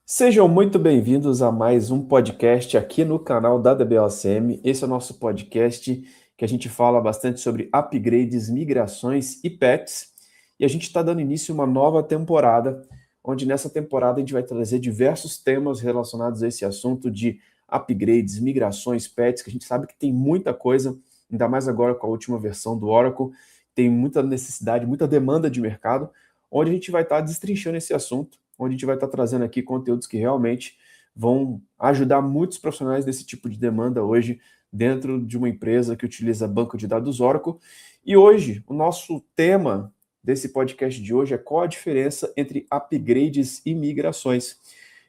Sejam muito bem-vindos a mais um podcast aqui no canal da DBOCM. Esse é o nosso podcast que a gente fala bastante sobre upgrades, migrações e pets. E a gente está dando início a uma nova temporada, onde nessa temporada a gente vai trazer diversos temas relacionados a esse assunto de upgrades, migrações, pets, que a gente sabe que tem muita coisa, ainda mais agora com a última versão do Oracle, tem muita necessidade, muita demanda de mercado, onde a gente vai estar destrinchando esse assunto, onde a gente vai estar trazendo aqui conteúdos que realmente vão ajudar muitos profissionais desse tipo de demanda hoje dentro de uma empresa que utiliza banco de dados Oracle. E hoje, o nosso tema desse podcast de hoje é qual a diferença entre upgrades e migrações.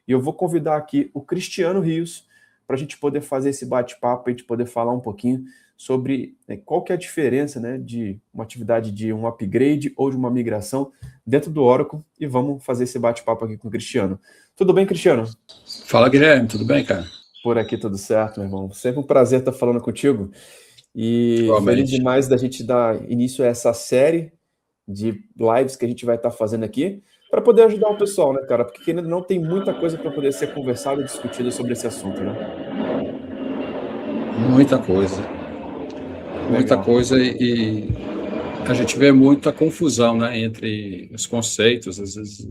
E eu vou convidar aqui o Cristiano Rios para a gente poder fazer esse bate-papo, a gente poder falar um pouquinho sobre qual que é a diferença, né, de uma atividade de um upgrade ou de uma migração dentro do Oracle, e vamos fazer esse bate-papo aqui com o Cristiano. Tudo bem, Cristiano? Fala, Guilherme, tudo bem, cara? Por aqui tudo certo, meu irmão. Sempre um prazer estar falando contigo e feliz Igualmente. demais da gente dar início a essa série de lives que a gente vai estar fazendo aqui para poder ajudar o pessoal, né, cara? Porque ainda não tem muita coisa para poder ser conversada e discutida sobre esse assunto, né? Muita coisa. Muita Legal. coisa e a gente vê muita confusão, né, entre os conceitos. Às vezes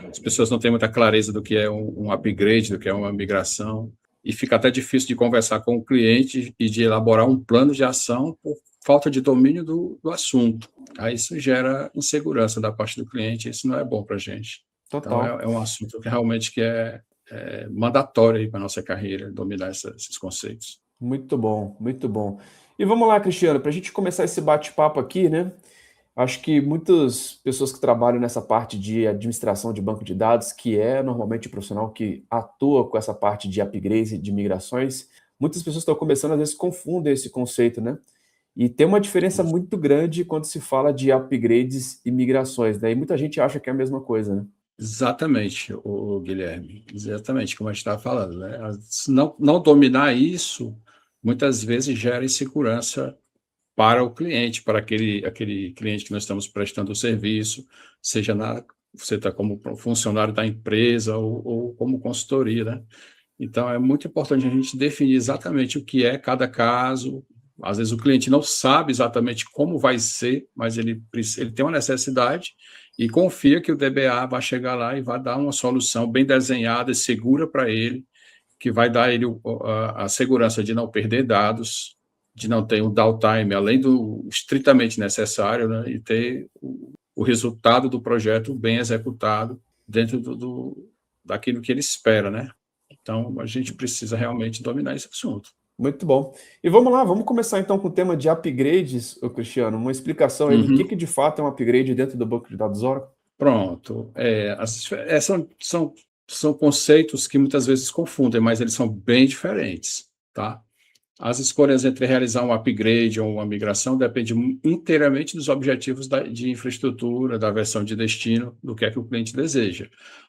as pessoas não têm muita clareza do que é um upgrade, do que é uma migração, e fica até difícil de conversar com o cliente e de elaborar um plano de ação por falta de domínio do assunto. Aí isso gera insegurança da parte do cliente, e isso não é bom para a gente. Então, Total. é um assunto que realmente é mandatório para a nossa carreira, dominar esses conceitos. Muito bom, muito bom. E vamos lá, Cristiano, para a gente começar esse bate-papo aqui, né? Acho que muitas pessoas que trabalham nessa parte de administração de banco de dados, que é normalmente o profissional que atua com essa parte de upgrades e de migrações, muitas pessoas estão começando, às vezes confundem esse conceito, né? E tem uma diferença muito grande quando se fala de upgrades e migrações, né? E muita gente acha que é a mesma coisa, né? Exatamente, o Guilherme, exatamente como a gente estava falando, né? Se não dominar isso, muitas vezes gera insegurança para o cliente, para aquele cliente que nós estamos prestando o serviço, seja você está como funcionário da empresa ou como consultoria, né? Então, é muito importante a gente definir exatamente o que é cada caso. Às vezes o cliente não sabe exatamente como vai ser, mas ele tem uma necessidade e confia que o DBA vai chegar lá e vai dar uma solução bem desenhada e segura para ele, que vai dar ele a segurança de não perder dados, de não ter um downtime além do estritamente necessário, né, e ter o resultado do projeto bem executado dentro daquilo que ele espera, né? Então, a gente precisa realmente dominar esse assunto. Muito bom. E vamos lá, vamos começar então com o tema de upgrades, ô Cristiano. Uma explicação aí do que de fato é um upgrade dentro do banco de dados Oracle. Pronto. São conceitos que muitas vezes confundem, mas eles são bem diferentes, tá? As escolhas entre realizar um upgrade ou uma migração dependem inteiramente dos objetivos de infraestrutura, da versão de destino, do que é que o cliente deseja.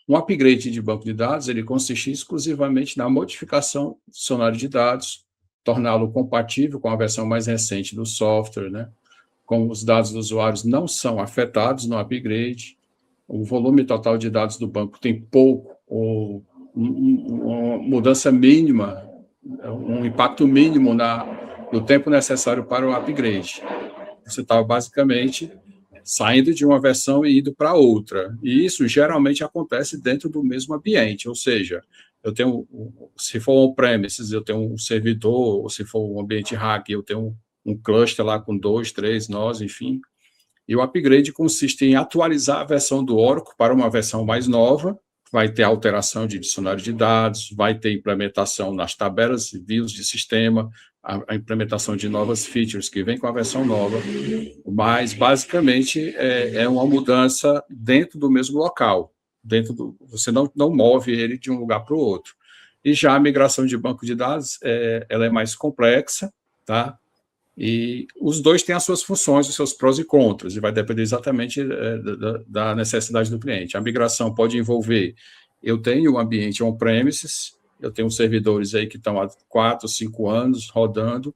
Um upgrade de banco de dados, ele consiste exclusivamente na modificação do dicionário de dados, torná-lo compatível com a versão mais recente do software, né? Como os dados dos usuários não são afetados no upgrade, o volume total de dados do banco tem pouco ou uma mudança mínima, um impacto mínimo no tempo necessário para o upgrade. Você está basicamente saindo de uma versão e indo para outra. E isso geralmente acontece dentro do mesmo ambiente, ou seja, eu tenho, se for on-premises, eu tenho um servidor, ou se for um ambiente RAG, eu tenho um cluster lá com 2, 3 nós, enfim. E o upgrade consiste em atualizar a versão do Oracle para uma versão mais nova, vai ter alteração de dicionário de dados, vai ter implementação nas tabelas e views de sistema, a implementação de novas features que vem com a versão nova, mas basicamente é uma mudança dentro do mesmo local, você não move ele de um lugar para o outro. E já a migração de banco de dados, ela é mais complexa, tá? E os dois têm as suas funções, os seus prós e contras, e vai depender exatamente da necessidade do cliente. A migração pode envolver, eu tenho um ambiente on-premises, eu tenho servidores aí que estão há 4, 5 anos rodando,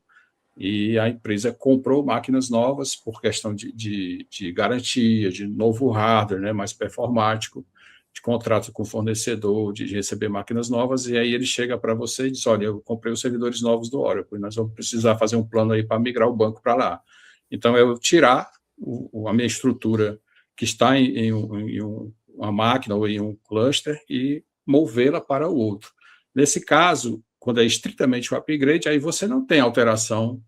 e a empresa comprou máquinas novas por questão de garantia, de novo hardware, né, mais performático, de contrato com o fornecedor, de receber máquinas novas, e aí ele chega para você e diz, olha, eu comprei os servidores novos do Oracle, e nós vamos precisar fazer um plano aí para migrar o banco para lá. Então, eu tirar a minha estrutura que está em uma máquina ou em um cluster e movê-la para o outro. Nesse caso, quando é estritamente o upgrade, aí você não tem alteração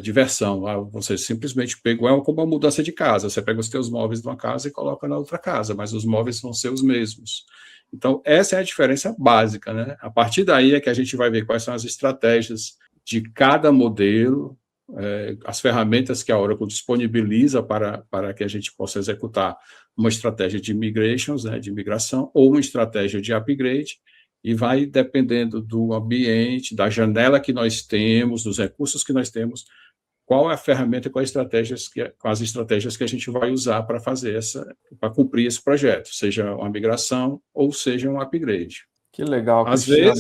de versão. Você simplesmente pegou, como uma mudança de casa. Você pega os seus móveis de uma casa e coloca na outra casa, mas os móveis vão ser os mesmos. Então, essa é a diferença básica, né? A partir daí é que a gente vai ver quais são as estratégias de cada modelo, as ferramentas que a Oracle disponibiliza para que a gente possa executar uma estratégia de migrations, né, de migração, ou uma estratégia de upgrade, e vai dependendo do ambiente, da janela que nós temos, dos recursos que nós temos, qual é a ferramenta, quais as estratégias que a gente vai usar para fazer para cumprir esse projeto, seja uma migração ou seja um upgrade. Que legal, às Cristiano.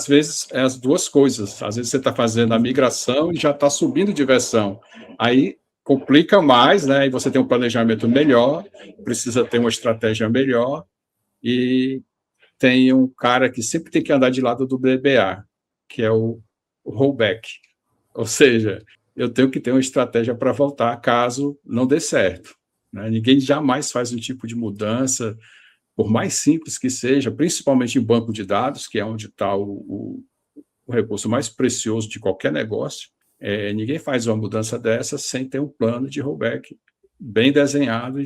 vezes é as duas coisas. Às vezes você está fazendo a migração e já está subindo de versão. Aí complica mais, né? E você tem um planejamento melhor, precisa ter uma estratégia melhor, e tem um cara que sempre tem que andar de lado do DBA, que é o rollback. Ou seja, eu tenho que ter uma estratégia para voltar caso não dê certo, né? Ninguém jamais faz um tipo de mudança, por mais simples que seja, principalmente em banco de dados, que é onde está o recurso mais precioso de qualquer negócio. Ninguém faz uma mudança dessa sem ter um plano de rollback bem desenhado e,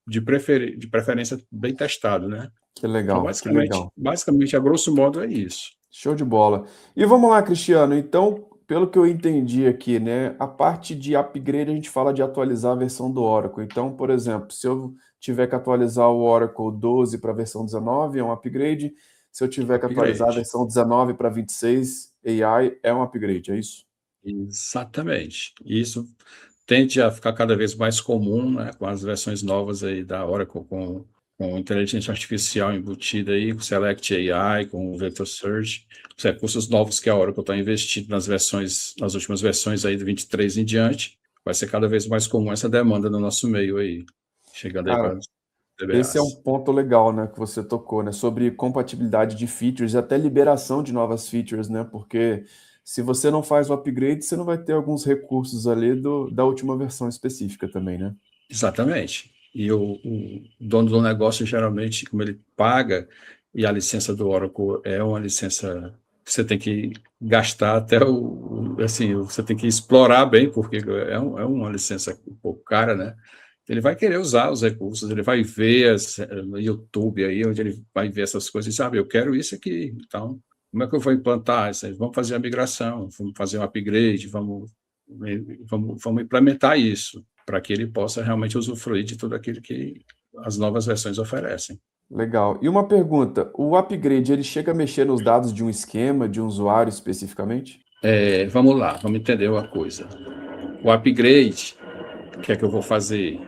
de preferência, bem testado, né? Que legal, então, basicamente, a grosso modo, é isso. Show de bola. E vamos lá, Cristiano. Então, pelo que eu entendi aqui, né, a parte de upgrade a gente fala de atualizar a versão do Oracle. Então, por exemplo, se eu tiver que atualizar o Oracle 12 para a versão 19, é um upgrade. Se eu tiver que atualizar a versão 19 para 26 AI, é um upgrade, é isso? Exatamente. Isso tende a ficar cada vez mais comum, né, com as versões novas aí da Oracle, com inteligência artificial embutida aí, com Select AI, com o Vector Search, os recursos novos que a Oracle está investindo nas últimas versões aí do 23 em diante. Vai ser cada vez mais comum essa demanda no nosso meio aí, chegando aí para os DBAs. Esse é um ponto legal, né, que você tocou, né, sobre compatibilidade de features e até liberação de novas features, né, porque se você não faz o upgrade, você não vai ter alguns recursos ali da última versão específica também, né? Exatamente. E o dono do negócio, geralmente, como ele paga, e a licença do Oracle é uma licença que você tem que gastar até assim, você tem que explorar bem, porque é uma licença um pouco cara, né? Ele vai querer usar os recursos, ele vai ver no YouTube aí, onde ele vai ver essas coisas e sabe, eu quero isso aqui, então, como é que eu vou implantar isso aí? Vamos fazer a migração, vamos fazer um upgrade, vamos implementar isso, para que ele possa realmente usufruir de tudo aquilo que as novas versões oferecem. Legal. E uma pergunta, o upgrade, ele chega a mexer nos dados de um esquema, de um usuário especificamente? Vamos lá, vamos entender uma coisa. O upgrade, o que é que eu vou fazer?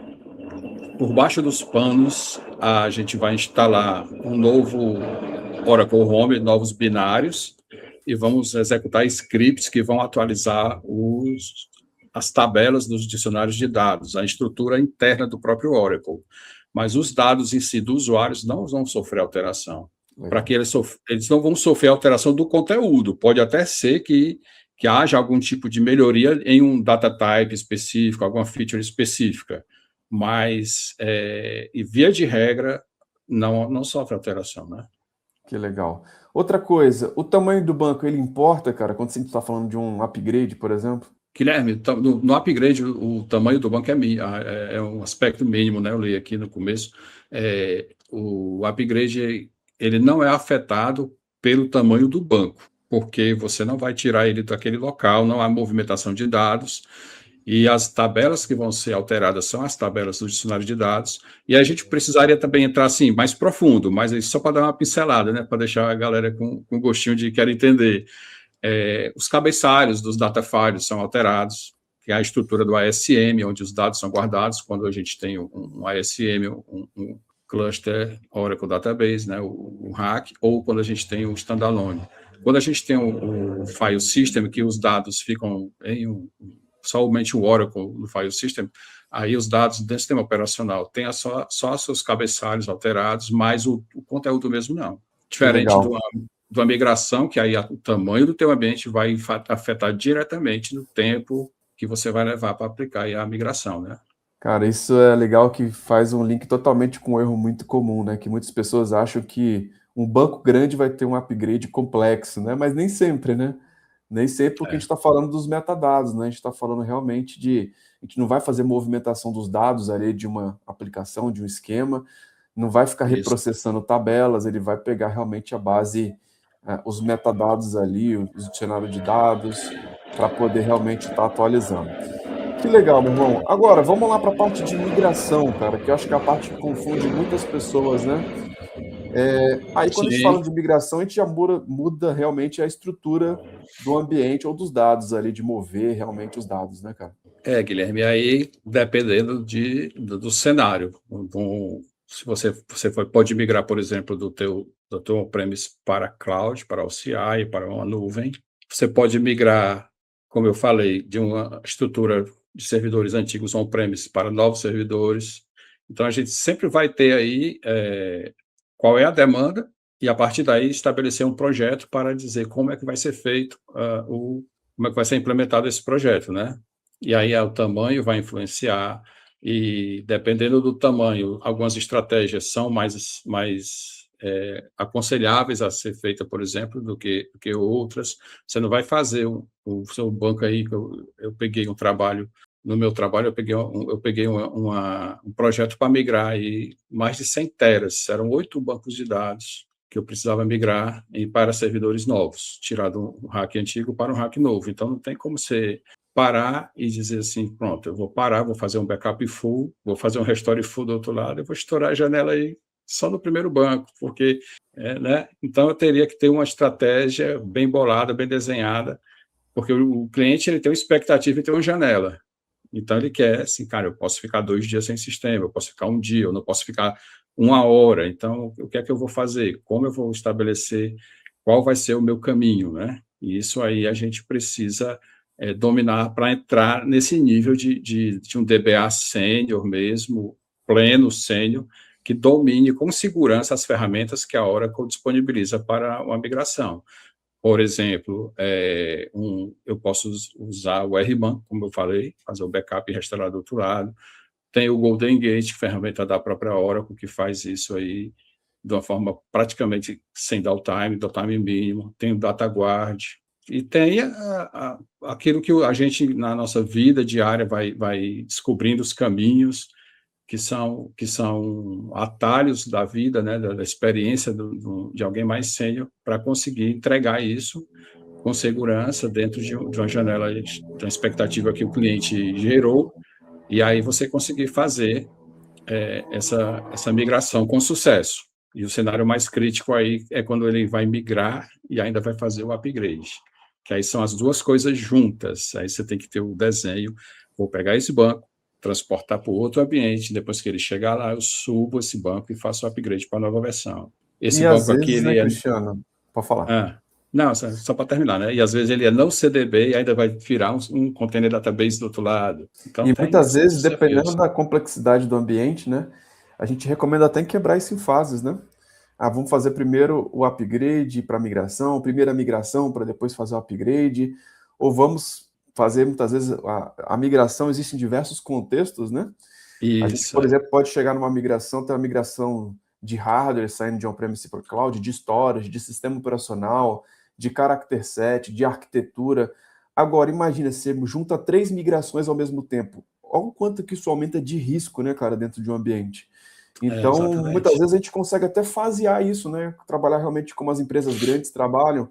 Por baixo dos panos, a gente vai instalar um novo Oracle Home, novos binários, e vamos executar scripts que vão atualizar as tabelas dos dicionários de dados, a estrutura interna do próprio Oracle. Mas os dados em si dos usuários não vão sofrer alteração. Para que eles não vão sofrer alteração do conteúdo. Pode até ser que haja algum tipo de melhoria em um data type específico, alguma feature específica. Mas, e via de regra, não sofre alteração, né? Que legal. Outra coisa, o tamanho do banco, ele importa, cara, quando você está falando de um upgrade, por exemplo? Guilherme, no upgrade, o tamanho do banco é um aspecto mínimo, né? Eu li aqui no começo. O upgrade, ele não é afetado pelo tamanho do banco, porque você não vai tirar ele daquele local, não há movimentação de dados, e as tabelas que vão ser alteradas são as tabelas do dicionário de dados, e a gente precisaria também entrar assim, mais profundo, mas só para dar uma pincelada, né? Para deixar a galera com gostinho de querer entender. Os cabeçalhos dos data files são alterados, que é a estrutura do ASM, onde os dados são guardados, quando a gente tem um ASM, um cluster Oracle Database, né, o RAC, ou quando a gente tem o standalone. Quando a gente tem o file system, que os dados ficam somente o Oracle no file system, Aí os dados do sistema operacional têm só os seus cabeçalhos alterados, mas o conteúdo mesmo não. Que Diferente legal. de uma migração, que aí o tamanho do teu ambiente vai afetar diretamente no tempo que você vai levar para aplicar aí a migração, né? Cara, isso é legal que faz um link totalmente com um erro muito comum, né? Que muitas pessoas acham que um banco grande vai ter um upgrade complexo, né? Mas nem sempre, né? Nem sempre porque a gente É, está falando dos metadados, né? A gente está falando realmente de... A gente não vai fazer movimentação dos dados ali de uma aplicação, de um esquema, não vai ficar isso. reprocessando tabelas, ele vai pegar realmente a base, os metadados ali, o dicionário de dados, para poder realmente estar atualizando. Que legal, meu irmão. Agora, vamos lá para a parte de migração, cara, que eu acho que é a parte que confunde muitas pessoas, né? Aí, quando a gente fala Sim, de migração, a gente já muda realmente a estrutura do ambiente ou dos dados ali, de mover realmente os dados, né, cara? Guilherme, aí dependendo do cenário. Se você pode migrar, por exemplo, do teu on-premise para cloud, para o CI, para uma nuvem. Você pode migrar, como eu falei, de uma estrutura de servidores antigos on-premise para novos servidores. Então, a gente sempre vai ter aí qual é a demanda e, a partir daí, estabelecer um projeto para dizer como é que vai ser feito, como é que vai ser implementado esse projeto, né? E aí o tamanho vai influenciar, e dependendo do tamanho, algumas estratégias são mais aconselháveis a ser feita, por exemplo, do que outras. Você não vai fazer o seu banco aí, eu peguei um trabalho, no meu trabalho eu peguei um projeto para migrar aí mais de 100 teras, eram 8 bancos de dados que eu precisava migrar para servidores novos, tirar um rack antigo para um rack novo. Então, não tem como você parar e dizer assim, pronto, eu vou parar, vou fazer um backup full, vou fazer um restore full do outro lado, eu vou estourar a janela aí só no primeiro banco, porque, né? Então eu teria que ter uma estratégia bem bolada, bem desenhada, porque o cliente ele tem uma expectativa e tem uma janela. Então ele quer, assim, cara, eu posso ficar 2 dias sem sistema, eu posso ficar um dia, eu não posso ficar uma hora. Então, o que é que eu vou fazer? Como eu vou estabelecer qual vai ser o meu caminho, né? E isso aí a gente precisa dominar para entrar nesse nível de um DBA sênior mesmo, pleno sênior, que domine com segurança as ferramentas que a Oracle disponibiliza para uma migração. Por exemplo, eu posso usar o RBAN, como eu falei, fazer o backup e restaurar do outro lado. Tem o Golden Gate, ferramenta da própria Oracle, que faz isso aí de uma forma praticamente sem downtime mínimo. Tem o DataGuard. E tem aquilo que a gente, na nossa vida diária, vai descobrindo os caminhos, que são atalhos da vida, né, da experiência de alguém mais sênior, para conseguir entregar isso com segurança dentro de uma janela, de uma expectativa que o cliente gerou, e aí você conseguir fazer essa migração com sucesso. E o cenário mais crítico aí é quando ele vai migrar e ainda vai fazer o upgrade, que aí são as duas coisas juntas. Aí você tem que ter o desenho, vou pegar esse banco, transportar para outro ambiente, depois que ele chegar lá, eu subo esse banco e faço o upgrade para a nova versão. Esse E às banco aqui, vezes, né, ele é... Cristiano? Pode falar. Não, só para terminar, né? E às vezes ele é não CDB e ainda vai virar um container database do outro lado. Então E tem muitas esses vezes, dependendo desafios. da complexidade do ambiente, né, a gente recomenda até quebrar isso em fases, né? Vamos fazer primeiro o upgrade para migração, primeiro a migração para depois fazer o upgrade, ou vamos fazer muitas vezes a migração existe em diversos contextos, né? A gente, Isso, por exemplo, pode chegar numa migração, ter uma migração de hardware saindo de on-premise para o cloud, de storage, de sistema operacional, de character set, de arquitetura. Agora, imagina, você junta 3 migrações ao mesmo tempo. Olha o quanto que isso aumenta de risco, né, cara, dentro de um ambiente. Então, muitas exatamente. vezes a gente consegue até fasear isso, né? Trabalhar realmente como as empresas grandes trabalham.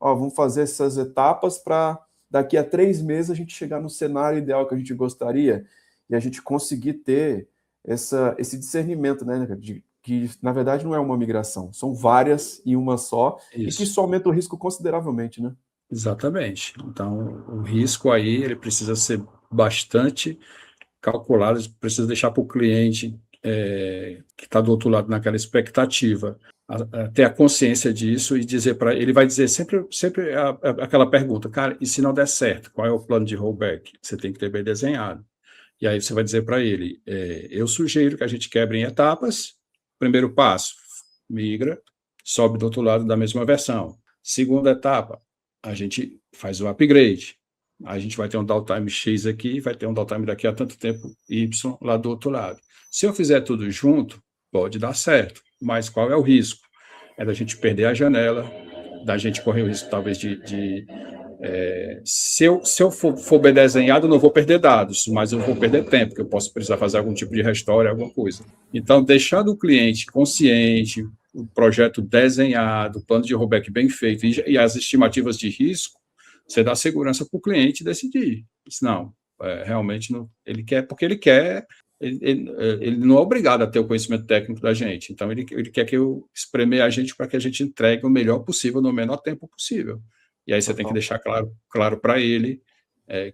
Ó, vamos fazer essas etapas para daqui a 3 meses a gente chegar no cenário ideal que a gente gostaria e a gente conseguir ter esse discernimento, né? De que, na verdade, não é uma migração, são várias em uma só e que Isso, isso aumenta o risco consideravelmente, né? exatamente. Então, o risco aí, ele precisa ser bastante calculado, precisa deixar para o cliente que está do outro lado naquela expectativa, ter a consciência disso e dizer para ele, vai dizer sempre aquela pergunta, cara, e se não der certo, qual é o plano de rollback? Você tem que ter bem desenhado. E aí você vai dizer para ele, eu sugiro que a gente quebre em etapas. Primeiro passo, migra, sobe do outro lado da mesma versão. Segunda etapa, a gente faz o upgrade. A gente vai ter um downtime X aqui, vai ter um downtime daqui a tanto tempo Y lá do outro lado. Se eu fizer tudo junto, pode dar certo, mas qual é o risco? É da gente perder a janela, da gente correr o risco talvez se eu for bem desenhado, eu não vou perder dados, mas eu vou perder tempo, porque eu posso precisar fazer algum tipo de restore, alguma coisa. Então, deixando o cliente consciente, o projeto desenhado, o plano de rollback bem feito e as estimativas de risco, você dá segurança para o cliente decidir. Não, realmente não, ele quer, porque ele quer, ele não é obrigado a ter o conhecimento técnico da gente. Então, ele quer que eu espremer a gente para que a gente entregue o melhor possível no menor tempo possível. E aí você tem que deixar claro para ele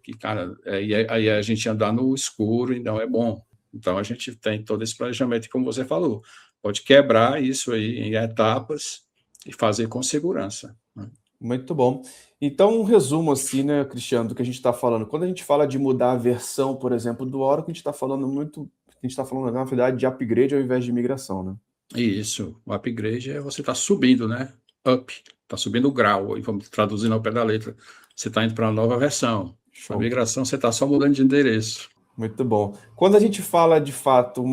que, cara, aí a gente andar no escuro e não é bom. Então, a gente tem todo esse planejamento, como você falou, pode quebrar isso aí em etapas e fazer com segurança. Muito bom. Então, um resumo assim, né, Cristiano, do que a gente está falando. Quando a gente fala de mudar a versão, por exemplo, do Oracle, a gente está falando na verdade, de upgrade ao invés de migração, né? Isso, o upgrade é você está subindo, né? Up, está subindo o grau, e vamos traduzindo ao pé da letra. Você está indo para uma nova versão. Show. A migração você está só mudando de endereço. Muito bom. Quando a gente fala de fato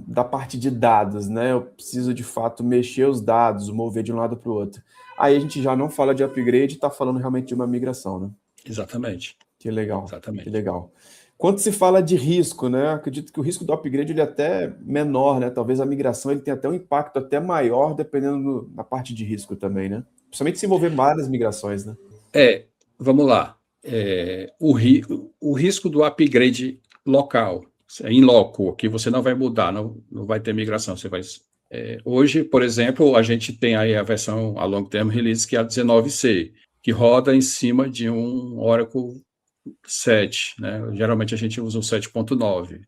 da parte de dados, né? Eu preciso de fato mexer os dados, mover de um lado para o outro. Aí a gente já não fala de upgrade, está falando realmente de uma migração, né? Exatamente. Que legal. Exatamente. Que legal. Quando se fala de risco, né? Acredito que o risco do upgrade ele é até menor, né? Talvez a migração ele tenha até um impacto até maior, dependendo da parte de risco também, né? Principalmente se envolver várias migrações, né? Vamos lá. O risco do upgrade local, em loco, que você não vai mudar, não vai ter migração. Você vai. Hoje, por exemplo, a gente tem aí a versão a long term release, que é a 19C, que roda em cima de um Oracle 7, né? Geralmente a gente usa o 7.9.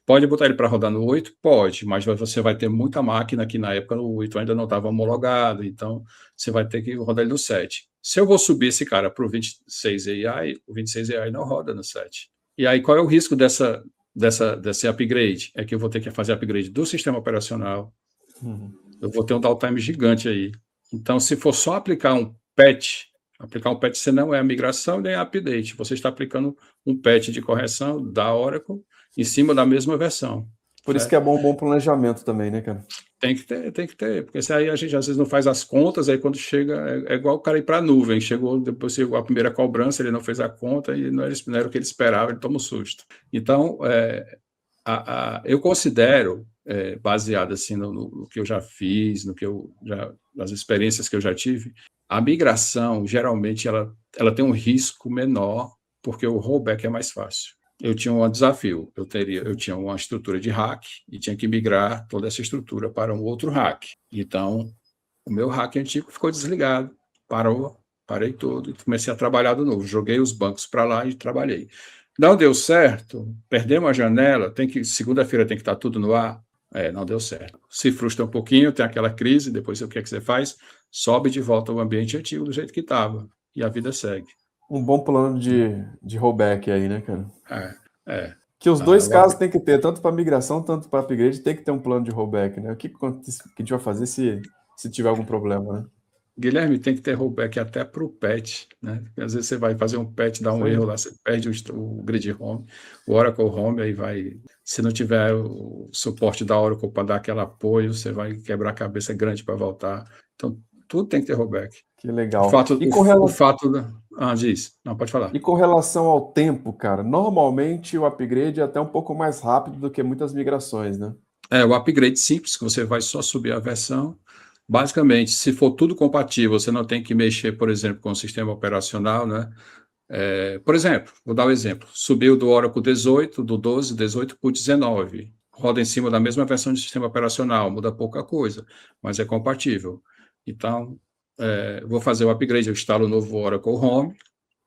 Pode botar ele para rodar no 8? Pode, mas você vai ter muita máquina que na época o 8 ainda não estava homologado, então você vai ter que rodar ele no 7. Se eu vou subir esse cara para o 26 AI, o 26 AI não roda no 7. E aí qual é o risco desse upgrade? É que eu vou ter que fazer upgrade do sistema operacional, eu vou ter um downtime gigante aí. Então, se for só aplicar um patch, você não é a migração nem a update, você está aplicando um patch de correção da Oracle em cima da mesma versão. Por isso que é bom planejamento também, né, cara? Tem que ter, porque se aí a gente às vezes não faz as contas, aí quando chega, é igual o cara ir para a nuvem, depois chegou a primeira cobrança, ele não fez a conta e não era o que ele esperava, ele toma um susto. Então, eu considero, baseado assim no que eu já fiz, nas experiências que eu já tive, a migração, geralmente, ela tem um risco menor, porque o rollback é mais fácil. Eu tinha um desafio, eu tinha uma estrutura de hack e tinha que migrar toda essa estrutura para um outro hack. Então, o meu hack antigo ficou desligado, parei tudo e comecei a trabalhar de novo. Joguei os bancos para lá e trabalhei. Não deu certo, perdemos a janela, segunda-feira tem que estar tudo no ar. Não deu certo. Se frustra um pouquinho, tem aquela crise, depois o que é que você faz? Sobe de volta ao ambiente antigo do jeito que estava e a vida segue. Um bom plano de rollback aí, né, cara? Que os dois casos tem que ter, tanto para migração, tanto para upgrade, tem que ter um plano de rollback, né? O que a gente vai fazer se tiver algum problema, né? Guilherme, tem que ter rollback até para o patch, né? Porque às vezes você vai fazer um patch, dá um erro lá, você perde o grid home, o Oracle Home, aí vai. Se não tiver o suporte da Oracle para dar aquele apoio, você vai quebrar a cabeça grande para voltar. Então, tudo tem que ter rollback. Que legal. Diz. Não, pode falar. E com relação ao tempo, cara, normalmente o upgrade é até um pouco mais rápido do que muitas migrações, né? O upgrade simples, que você vai só subir a versão. Basicamente, se for tudo compatível, você não tem que mexer, por exemplo, com o sistema operacional, né? Por exemplo, vou dar um exemplo. Subiu do Oracle 18, do 12, 18 para o 19. Roda em cima da mesma versão de sistema operacional, muda pouca coisa, mas é compatível. Então, vou fazer o upgrade, eu instalo o novo Oracle Home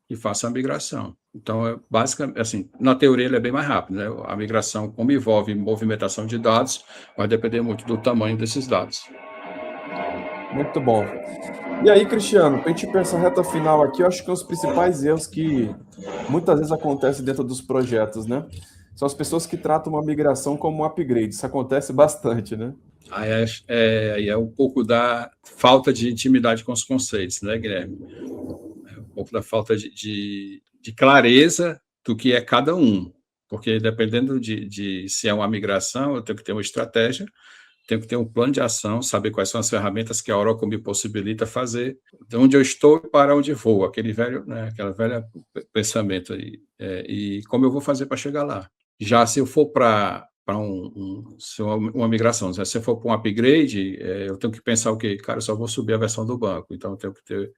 e faço a migração. Então, basicamente, assim, na teoria ele é bem mais rápido, né? A migração, como envolve movimentação de dados, vai depender muito do tamanho desses dados. Muito bom. E aí, Cristiano, para a gente pensar a reta final aqui, eu acho que os principais erros que muitas vezes acontecem dentro dos projetos, né? são as pessoas que tratam uma migração como um upgrade. Isso acontece bastante, né? Aí é um pouco da falta de intimidade com os conceitos, né, Guilherme? É um pouco da falta de clareza do que é cada um. Porque dependendo de se é uma migração, eu tenho que ter uma estratégia, tenho que ter um plano de ação, saber quais são as ferramentas que a Oracle me possibilita fazer, de onde eu estou e para onde vou, aquele velho, né, aquela velha pensamento aí, e como eu vou fazer para chegar lá. Já se eu for para uma migração, se eu for para um upgrade, eu tenho que pensar o quê? Cara, eu só vou subir a versão do banco, então eu tenho que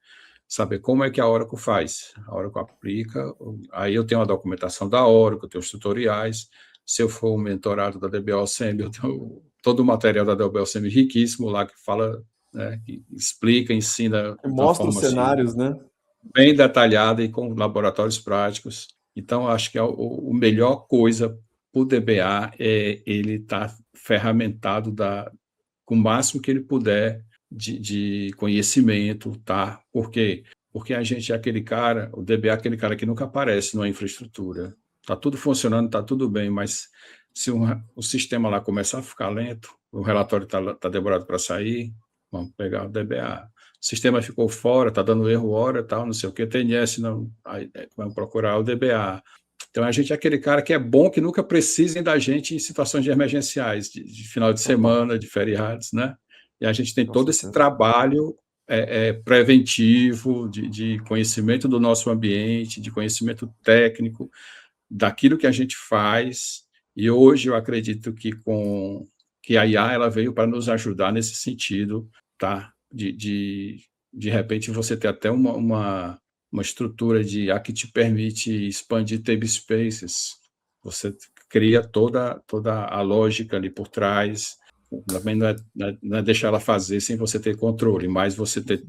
saber como é que a Oracle faz. A Oracle aplica, aí eu tenho a documentação da Oracle, eu tenho os tutoriais. Se eu for um mentorado da DBOCM, eu tenho todo o material da DBOCM riquíssimo lá que fala, né, que explica, ensina de uma Mostra os forma assim, cenários, né? bem detalhada e com laboratórios práticos. Então, acho que a melhor coisa para o DBA é ele estar ferramentado com o máximo que ele puder de conhecimento, tá? Por quê? Porque a gente é aquele cara, o DBA é aquele cara que nunca aparece numa infraestrutura. Está tudo funcionando, está tudo bem, mas se o sistema lá começar a ficar lento, o relatório está demorado para sair, vamos pegar o DBA. O sistema ficou fora, está dando erro hora, tal, não sei o que, TNS, não, aí, vamos procurar o DBA. Então, a gente é aquele cara que é bom que nunca precisem da gente em situações de emergenciais, de final de semana, de feriados, né? E a gente tem Com todo esse certeza. trabalho preventivo, de conhecimento do nosso ambiente, de conhecimento técnico, daquilo que a gente faz, e hoje eu acredito que a IA ela veio para nos ajudar nesse sentido, tá? De repente você ter até uma estrutura de IA que te permite expandir table spaces, você cria toda a lógica ali por trás, também não é deixar ela fazer sem você ter controle, mas você ter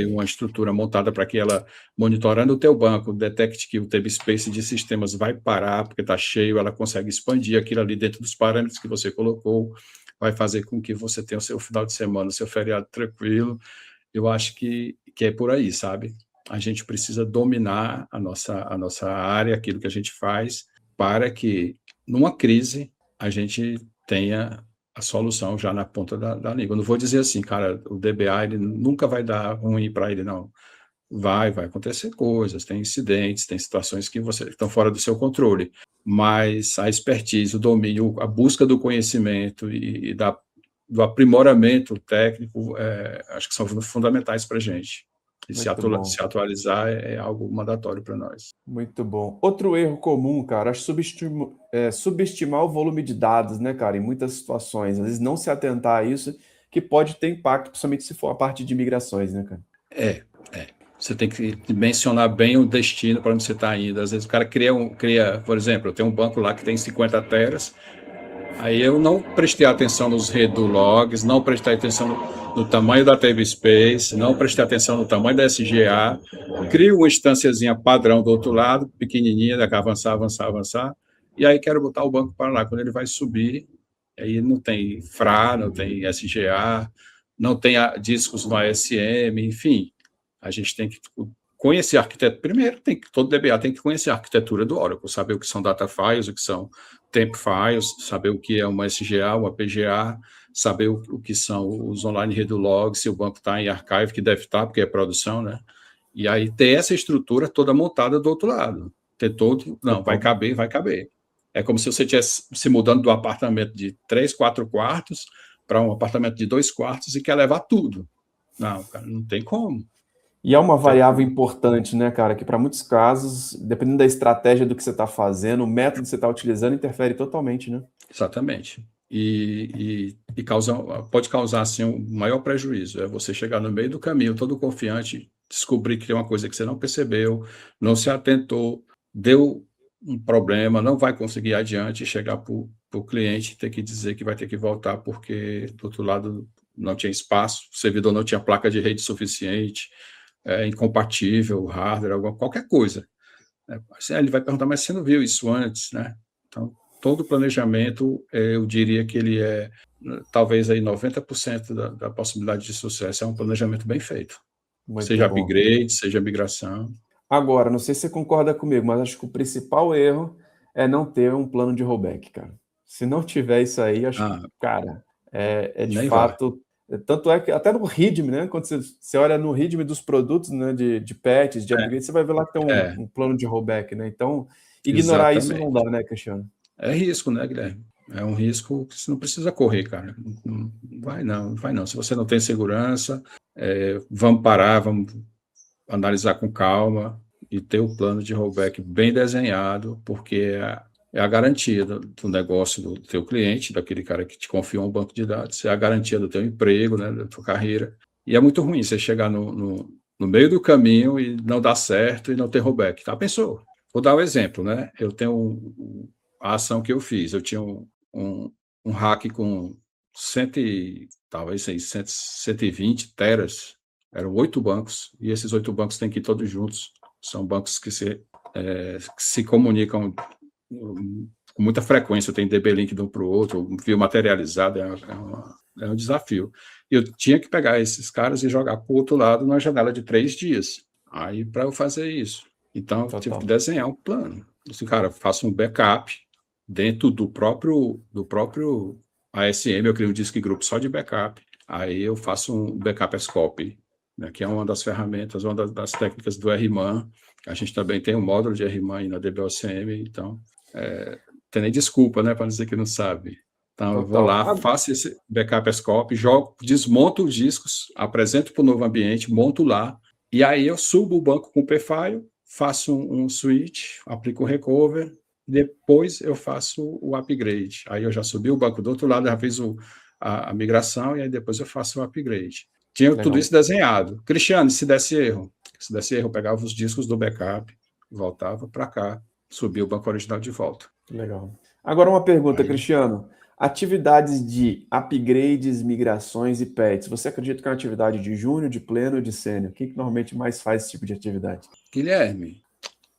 uma estrutura montada para que ela, monitorando o teu banco, detecte que o table space de sistemas vai parar porque está cheio, ela consegue expandir aquilo ali dentro dos parâmetros que você colocou, vai fazer com que você tenha o seu final de semana, o seu feriado tranquilo. Eu acho que é por aí, sabe? A gente precisa dominar a nossa área, aquilo que a gente faz, para que, numa crise, a gente tenha a solução já na ponta da língua. Eu não vou dizer assim, cara, o DBA ele nunca vai dar ruim para ele, não. Vai acontecer coisas, tem incidentes, tem situações que estão fora do seu controle, mas a expertise, o domínio, a busca do conhecimento e do aprimoramento técnico, acho que são fundamentais para a gente. E se Muito bom. atualizar é algo mandatório para nós. Muito bom. Outro erro comum, cara, acho subestimar o volume de dados, né, cara, em muitas situações. Às vezes não se atentar a isso, que pode ter impacto, principalmente se for a parte de migrações, né, cara? Você tem que mencionar bem o destino para onde você está indo. Às vezes o cara cria, por exemplo, eu tenho um banco lá que tem 50 teras, aí eu não prestei atenção nos redo logs, não prestei atenção no tamanho da table space, não prestei atenção no tamanho da SGA, crio uma instânciazinha padrão do outro lado, pequenininha, daqui avançar, e aí quero botar o banco para lá. Quando ele vai subir, aí não tem FRA, não tem SGA, não tem discos no ASM, enfim. A gente tem que conhecer a arquitetura. Primeiro, todo DBA tem que conhecer a arquitetura do Oracle, saber o que são data files, o que são temp files, saber o que é uma SGA, uma PGA, saber o que são os online redo logs, se o banco está em archive, que deve estar, porque é produção, né? E aí ter essa estrutura toda montada do outro lado. Não, vai caber. É como se você estivesse se mudando do apartamento de 3, 4 quartos para um apartamento de 2 quartos e quer levar tudo. Não, cara, não tem como. E é uma variável importante, né, cara, que para muitos casos, dependendo da estratégia do que você está fazendo, o método que você está utilizando interfere totalmente, né? Exatamente. E pode causar assim, um maior prejuízo. É você chegar no meio do caminho, todo confiante, descobrir que tem uma coisa que você não percebeu, não se atentou, deu um problema, não vai conseguir ir adiante e chegar para o cliente ter que dizer que vai ter que voltar porque do outro lado não tinha espaço, o servidor não tinha placa de rede suficiente, incompatível, hardware, qualquer coisa. Ele vai perguntar, mas você não viu isso antes, né? Então, todo o planejamento, eu diria que ele é, talvez, aí 90% da possibilidade de sucesso é um planejamento bem feito. Muito Seja bom. upgrade, seja migração. Agora, não sei se você concorda comigo, mas acho que o principal erro é não ter um plano de rollback, cara. Se não tiver isso aí, acho que, Ah, cara, é de nem vai. fato. Tanto é que até no README, né? Quando você olha no README dos produtos, né, de patches, de upgrade, você vai ver lá que tem É, um plano de rollback, né? Então, ignorar isso não dá, exatamente. né, Cristiano? É risco, né, Guilherme? É um risco que você não precisa correr, cara. Não vai não, não vai não. Se você não tem segurança, vamos parar, vamos analisar com calma e ter o plano de rollback bem desenhado, porque é a garantia do negócio do teu cliente, daquele cara que te confiou um banco de dados, é a garantia do teu emprego, né, da tua carreira. E é muito ruim você chegar no meio do caminho e não dar certo e não ter rollback. Tá? Pensou? Vou dar um exemplo, né? Eu tenho a ação que eu fiz. Eu tinha um hack com 100, talvez 120 teras. Eram 8 bancos, e esses 8 bancos têm que ir todos juntos. São bancos que se comunicam com muita frequência. Tem DB-Link de um para o outro, via materializado, é um desafio. E eu tinha que pegar esses caras e jogar para o outro lado numa janela de 3 dias. Aí, para eu fazer isso. Então, eu tive que desenhar um plano. Assim, cara, faço um backup dentro do próprio ASM, eu crio um disk group só de backup. Aí eu faço um backup as copy, né, que é uma das ferramentas, uma das técnicas do RMAN. A gente também tem um módulo de RMAN aí na DBOCM, então tem nem desculpa, né, para dizer que não sabe. Então, eu vou Total. lá, faço esse backup as copy, jogo, desmonto os discos, apresento para o novo ambiente, monto lá, e aí eu subo o banco com o P-File, faço um switch, aplico o recover, depois eu faço o upgrade. Aí eu já subi o banco do outro lado, já fiz a migração, e aí depois eu faço o upgrade. Tinha tudo Legal. isso desenhado. Cristiano, se desse erro, eu pegava os discos do backup, voltava para cá, subia o banco original de volta. Legal. Agora uma pergunta, Aí, Cristiano. Atividades de upgrades, migrações e pets. Você acredita que é uma atividade de júnior, de pleno ou de sênior? Quem que normalmente mais faz esse tipo de atividade? Guilherme,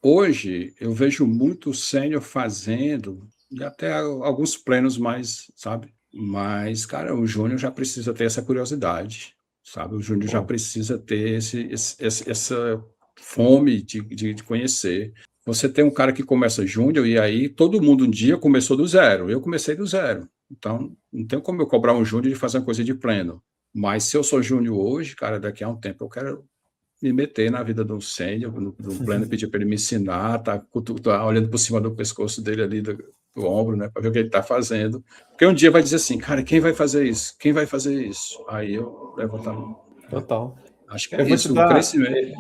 hoje eu vejo muito sênior fazendo, e até alguns plenos mais, sabe? Mas, cara, o júnior já precisa ter essa curiosidade, sabe? O júnior já Pô, precisa ter essa fome de conhecer. Você tem um cara que começa júnior e aí todo mundo um dia começou do zero. Eu comecei do zero. Então, não tem como eu cobrar um júnior de fazer uma coisa de pleno. Mas se eu sou júnior hoje, cara, daqui a um tempo eu quero me meter na vida do sênior, do pleno, pedir para ele me ensinar, tá olhando por cima do pescoço dele ali, do ombro, né, para ver o que ele está fazendo. Porque um dia vai dizer assim, cara, quem vai fazer isso? Quem vai fazer isso? Aí eu levanto a mão. Né? total. Acho que Eu é vou te isso, o dar. crescimento.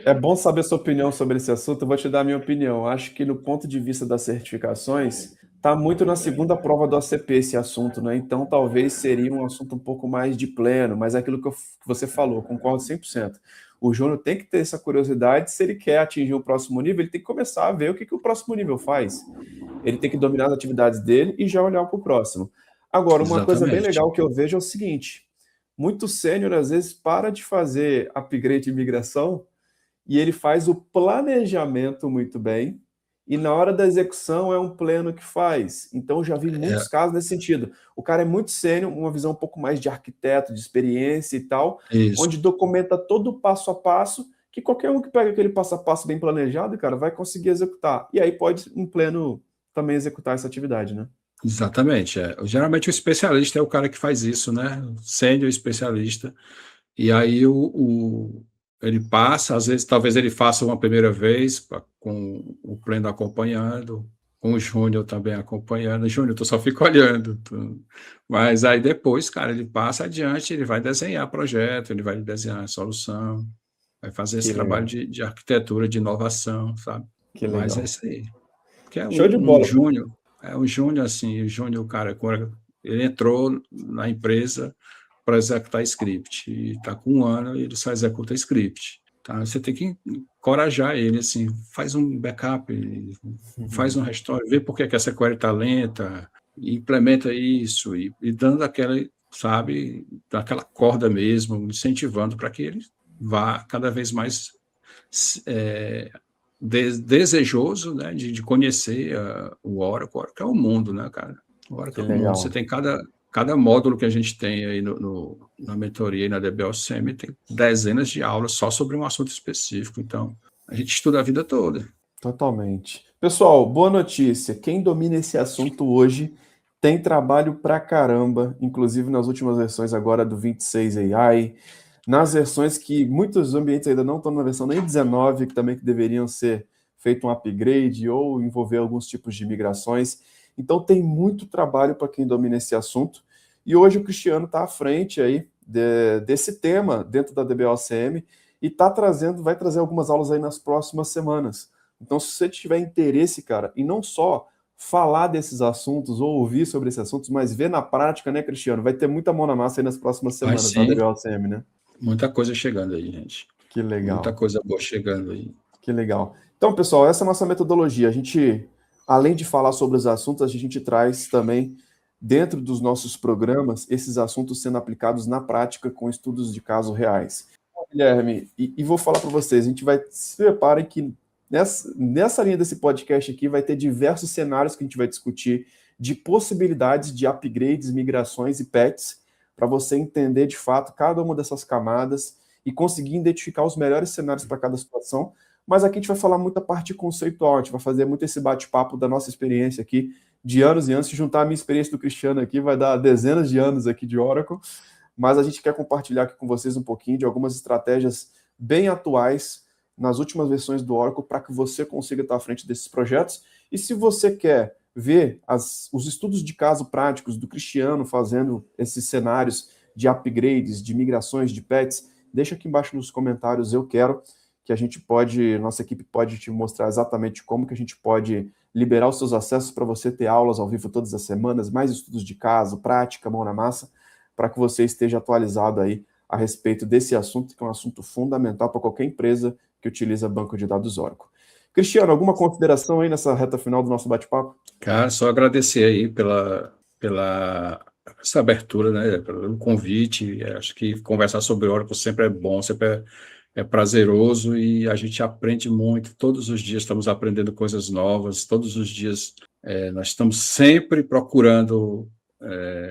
É bom saber sua opinião sobre esse assunto. Eu vou te dar a minha opinião. Acho que, no ponto de vista das certificações, está muito na segunda prova do ACP esse assunto, né? Então, talvez seria um assunto um pouco mais de pleno, mas é aquilo que você falou, concordo 100%. O Júnior tem que ter essa curiosidade. Se ele quer atingir o próximo nível, ele tem que começar a ver o que o próximo nível faz. Ele tem que dominar as atividades dele e já olhar para o próximo. Agora, uma coisa bem Exatamente. legal que eu vejo é o seguinte: muito sênior, às vezes, para de fazer upgrade e migração e ele faz o planejamento muito bem, e na hora da execução é um pleno que faz. Então, já vi muitos É, casos nesse sentido. O cara é muito sênior, uma visão um pouco mais de arquiteto, de experiência e tal, isso. onde documenta todo o passo a passo, que qualquer um que pega aquele passo a passo bem planejado, cara, vai conseguir executar. E aí pode, um pleno, também executar essa atividade, né? Exatamente. Geralmente o especialista é o cara que faz isso, né? Sênior especialista. E aí ele passa, às vezes, talvez ele faça uma primeira vez com o pleno acompanhando, com o Júnior também acompanhando. Júnior, tu só fica olhando. Mas aí depois, cara, ele passa adiante, ele vai desenhar projeto, ele vai desenhar solução, vai fazer esse Que trabalho legal, de arquitetura, de inovação, sabe? que Mas é legal. isso aí. Porque é Show de um bola. Júnior, assim, o Júnior, cara, ele entrou na empresa para executar script. E está com 1 ano e ele só executa script. Tá? Você tem que encorajar ele, assim, faz um backup, faz um restore, vê por que essa query está lenta, implementa isso, e dando aquela, sabe, aquela corda mesmo, incentivando para que ele vá cada vez mais desejoso, né, de conhecer o Oracle é o mundo, né, cara? O Que Oracle é o mundo. Você legal. tem cada módulo que a gente tem aí na mentoria e na DBOCM, tem dezenas de aulas só sobre um assunto específico. Então, a gente estuda a vida toda. Totalmente. Pessoal, boa notícia. Quem domina esse assunto hoje tem trabalho pra caramba, inclusive nas últimas versões agora do 26 AI, nas versões que muitos ambientes ainda não estão na versão nem 19, que também que deveriam ser feito um upgrade ou envolver alguns tipos de migrações. Então tem muito trabalho para quem domina esse assunto. E hoje o Cristiano está à frente aí desse tema dentro da DBOCM e vai trazer algumas aulas aí nas próximas semanas. Então, se você tiver interesse, cara, e não só falar desses assuntos ou ouvir sobre esses assuntos, mas ver na prática, né, Cristiano? Vai ter muita mão na massa aí nas próximas Mas semanas na sim, DBOCM, né? muita coisa chegando aí, gente. Que Muita legal, coisa boa chegando aí. que legal. Então, pessoal, essa é a nossa metodologia. A gente, além de falar sobre os assuntos, a gente traz também, dentro dos nossos programas, esses assuntos sendo aplicados na prática com estudos de casos reais. Guilherme, e vou falar para vocês, a gente vai, se preparem que nessa linha desse podcast aqui vai ter diversos cenários que a gente vai discutir de possibilidades de upgrades, migrações e patches, para você entender de fato cada uma dessas camadas e conseguir identificar os melhores cenários para cada situação. Mas aqui a gente vai falar muita parte conceitual, a gente vai fazer muito esse bate-papo da nossa experiência aqui, de anos e anos. Se juntar a minha experiência do Cristiano aqui, vai dar dezenas de anos aqui de Oracle. Mas a gente quer compartilhar aqui com vocês um pouquinho de algumas estratégias bem atuais nas últimas versões do Oracle para que você consiga estar à frente desses projetos. E se você quer ver os estudos de caso práticos do Cristiano fazendo esses cenários de upgrades, de migrações, de patches, deixa aqui embaixo nos comentários, eu quero, que nossa equipe pode te mostrar exatamente como que a gente pode liberar os seus acessos para você ter aulas ao vivo todas as semanas, mais estudos de caso, prática, mão na massa, para que você esteja atualizado aí a respeito desse assunto, que é um assunto fundamental para qualquer empresa que utiliza banco de dados Oracle. Cristiano, alguma consideração aí nessa reta final do nosso bate-papo? Cara, só agradecer aí pela essa abertura, né, pelo convite. Acho que conversar sobre Oracle sempre é bom, sempre é prazeroso e a gente aprende muito. Todos os dias estamos aprendendo coisas novas, todos os dias nós estamos sempre procurando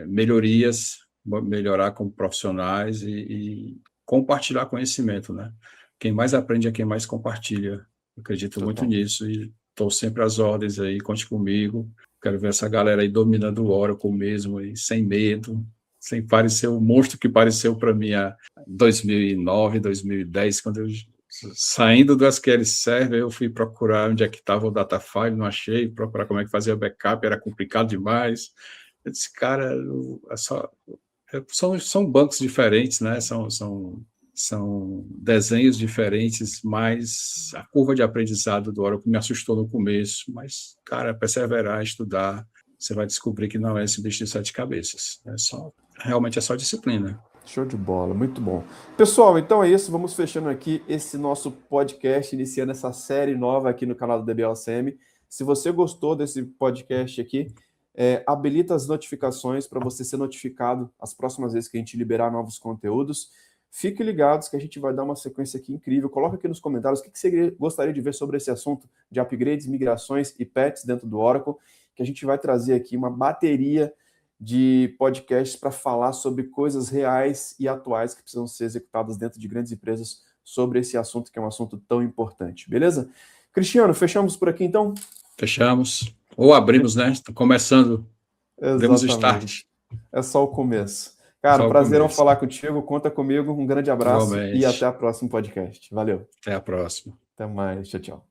melhorias, melhorar como profissionais e compartilhar conhecimento, né? Quem mais aprende é quem mais compartilha. Eu acredito muito nisso e estou sempre às ordens aí, conte comigo. Quero ver essa galera aí dominando o Oracle mesmo, e sem medo, sem parecer o monstro que pareceu para mim em 2009, 2010, quando eu saindo do SQL Server, eu fui procurar onde é que estava o data file, não achei, procurar como é que fazia backup, era complicado demais. Eu disse, cara, são bancos diferentes, né? São desenhos diferentes, mas a curva de aprendizado do Oracle me assustou no começo, mas, cara, perseverar, estudar, você vai descobrir que não é esse bicho de 7 cabeças. Realmente é só disciplina. Show de bola, muito bom. Pessoal, então é isso, vamos fechando aqui esse nosso podcast, iniciando essa série nova aqui no canal do DBOCM. Se você gostou desse podcast aqui, habilita as notificações para você ser notificado as próximas vezes que a gente liberar novos conteúdos. Fiquem ligados que a gente vai dar uma sequência aqui incrível. Coloca aqui nos comentários o que você gostaria de ver sobre esse assunto de upgrades, migrações e patches dentro do Oracle, que a gente vai trazer aqui uma bateria de podcasts para falar sobre coisas reais e atuais que precisam ser executadas dentro de grandes empresas sobre esse assunto, que é um assunto tão importante. Beleza? Cristiano, fechamos por aqui então? Fechamos. Ou abrimos, né? Está começando. Demos start. É só o começo. Cara, prazer em falar contigo. Conta comigo. Um grande abraço e até o próximo podcast. Valeu. Até a próxima. Até mais. Tchau, tchau.